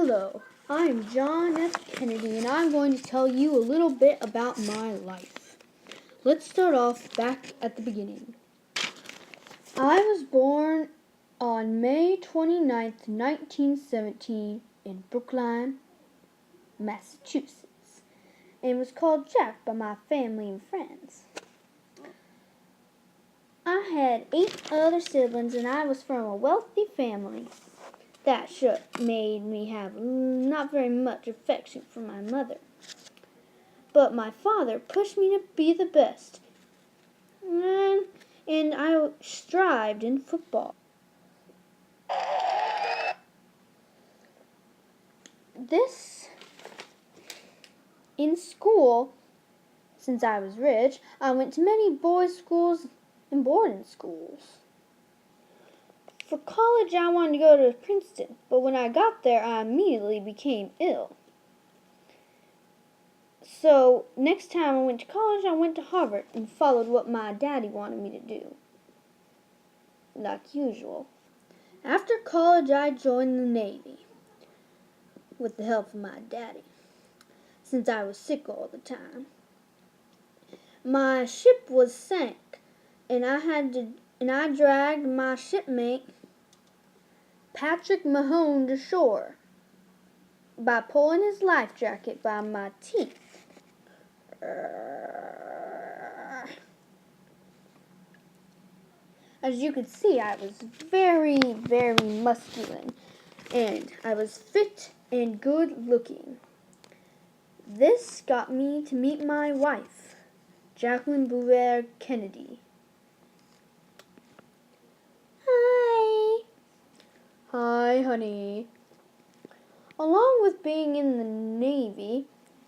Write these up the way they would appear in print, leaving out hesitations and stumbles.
Hello, I'm John F. Kennedy, and I'm going to tell you a little bit about my life. Let's start off back at the beginning. I was born on May 29th, 1917 in Brookline, Massachusetts, and was called Jack by my family and friends. I had 8 other siblings, and I was from a wealthy family. That made me have not very much affection for my mother. But my father pushed me to be the best, and I strived in football. In school, since I was rich, I went to many boys' schools and boarding schools. For college, I wanted to go to Princeton, but when I got there, I immediately became ill. So, next time I went to college, I went to Harvard and followed what my daddy wanted me to do, like usual. After college, I joined the Navy with the help of my daddy, since I was sick all the time. My ship was sank, and I dragged my shipmate Patrick Mahone to shore by pulling his life jacket by my teeth. As you could see, I was very, very muscular, and I was fit and good looking. This got me to meet my wife, Jacqueline Bouvier Kennedy. Hi. Hi, honey. Along with being in the Navy,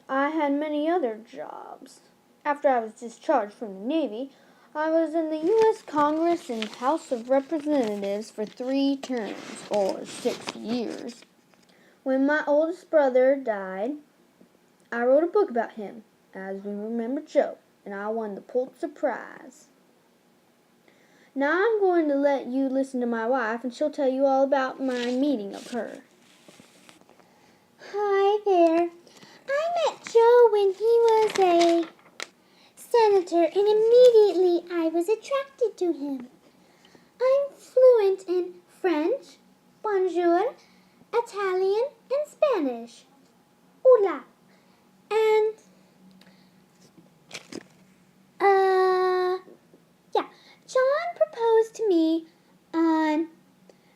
I had many other jobs. After I was discharged from the Navy, I was in the U.S. Congress and House of Representatives for 3 terms, or 6 years. When my oldest brother died, I wrote a book about him, As We Remember Joe, and I won the Pulitzer Prize. Now I'm going to let you listen to my wife, and she'll tell you all about my meeting of her. Hi there. I met Joe when he was a senator, and immediately I was attracted to him. I'm fluent in French, bonjour, Italian, and Spanish. Hola. And, John proposed to me on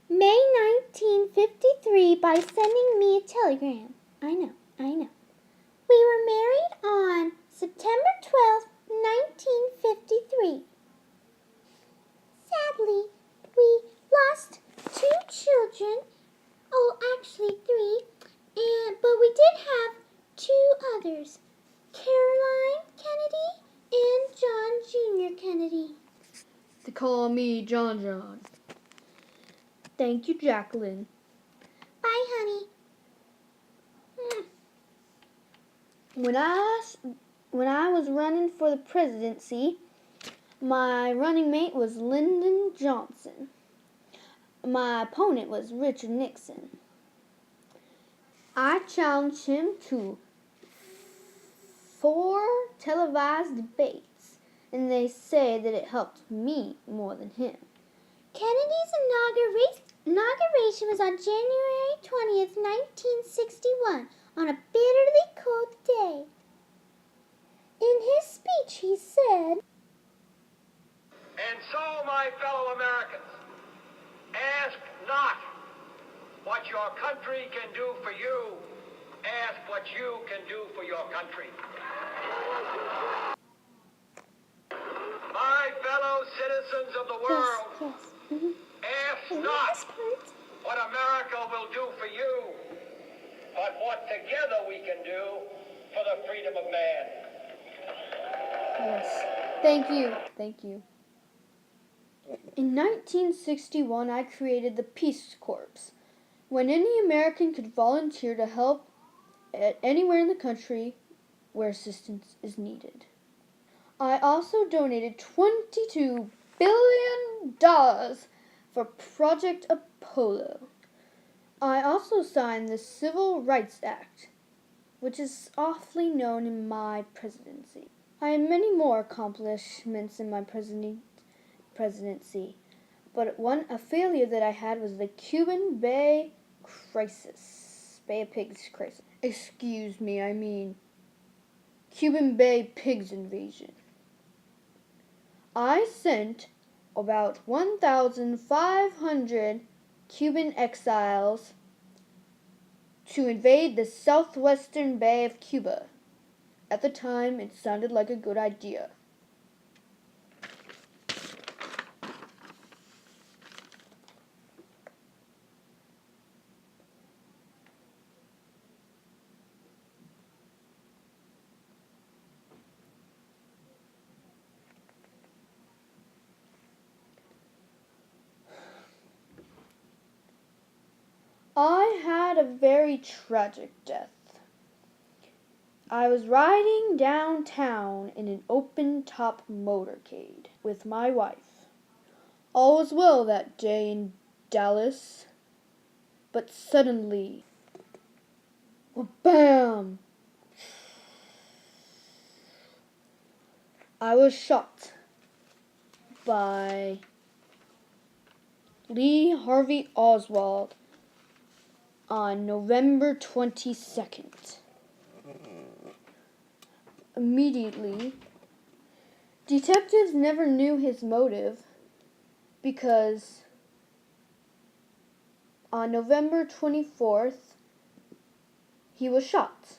May 1953 by sending me a telegram. I know. We were married on September 12th, 1953. Sadly, we lost 2 children, actually 3, but we did have 2 others, Caroline Kennedy and John Jr. Kennedy. They call me John. Thank you, Jacqueline. Bye, honey. When I was running for the presidency, my running mate was Lyndon Johnson. My opponent was Richard Nixon. I challenged him to 4 televised debates, and they say that it helped me more than him. Kennedy's inauguration was on January 20th, 1961, on a bitterly cold day. In his speech, he said, "And so, my fellow Americans, ask not what your country can do for you. Ask what you can do for your country. My fellow citizens of the world, ask not what America will do for you, but what together we can do for the freedom of man." Yes. Thank you. In 1961, I created the Peace Corps, when any American could volunteer to help anywhere in the country where assistance is needed. I also donated $22 billion for Project Apollo. I also signed the Civil Rights Act, which is awfully known in my presidency. I had many more accomplishments in my presidency, but a failure that I had was the Cuban Bay crisis. Bay of Pigs crisis. Excuse me, I mean Cuban Bay Pigs invasion. I sent about 1,500 Cuban exiles to invade the southwestern Bay of Cuba. At the time, it sounded like a good idea. I had a very tragic death. I was riding downtown in an open-top motorcade with my wife. All was well that day in Dallas, but suddenly, bam! I was shot by Lee Harvey Oswald on November 22nd. Immediately, detectives never knew his motive because on November 24th, he was shot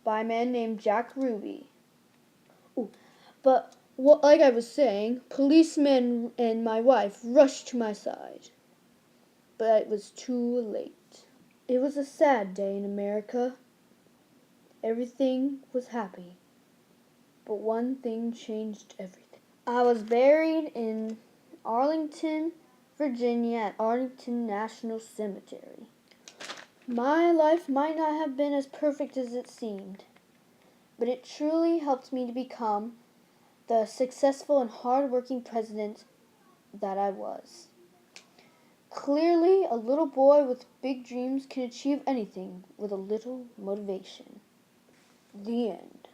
by a man named Jack Ruby. But like I was saying, policemen and my wife rushed to my side, but it was too late. It was a sad day in America. Everything was happy, but one thing changed everything. I was buried in Arlington, Virginia at Arlington National Cemetery. My life might not have been as perfect as it seemed, but it truly helped me to become the successful and hard-working president that I was. Clearly, a little boy with big dreams can achieve anything with a little motivation. The end.